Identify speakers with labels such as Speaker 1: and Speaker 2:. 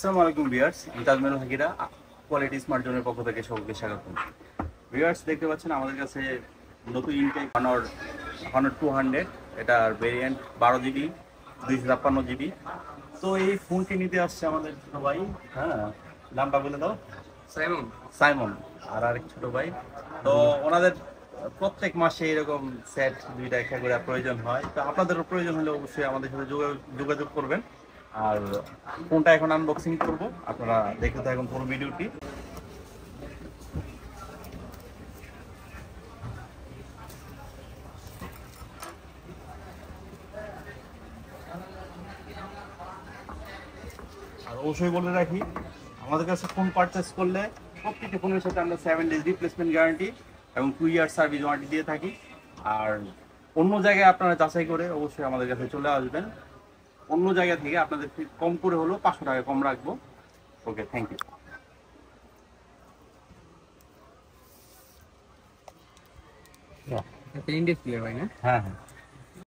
Speaker 1: আসসালামু আলাইকুম ভিউয়ার্স, আমি তাজমেল হাকিরা কোয়ালিটি স্মার্ট জোনের পক্ষ থেকে সকলকে স্বাগত। ভিউয়ার্স, দেখতে পাচ্ছেন আমাদের কাছে নতুন ইনটেক Honor 200, এটার ভেরিয়েন্ট 12 GB 256 GB। তো এই ফোনটি নিতে আসছে আমাদের ছোট ভাই। হ্যাঁ, নামটা বলে দাও। সাইমন আর আরেক ছোট ভাই। তো ওনাদের প্রত্যেক মাসে এরকম সেট দুইটা একটা করে প্রয়োজন হয়। তো আপনাদেরও প্রয়োজন হলে অবশ্যই আমাদের সাথে যোগাযোগ করবেন। আর ফোনটা এখন আনবক্সিং করব, আপনারা দেখতে থাকুন পুরো ভিডিওটি। আর অবশ্যই বলে রাখি, আমাদের কাছে ফোন পারচেস করলে প্রত্যেকটি ফোনের সাথে আমরা 7 days রিপ্লেসমেন্ট গ্যারান্টি এবং 2 year সার্ভিস ওয়ারেন্টি দিয়ে থাকি। আর অন্য জায়গায় আপনারা যাচাই করে অবশ্যই আমাদের কাছে চলে আসবেন। অন্য জায়গা থেকে আপনাদের কম করে হলেও 500 টাকা কম রাখবো। ওকে, থ্যাংক ইউ।
Speaker 2: ইন্ডিয়া প্লেয়ার ভাই না?
Speaker 1: হ্যাঁ হ্যাঁ।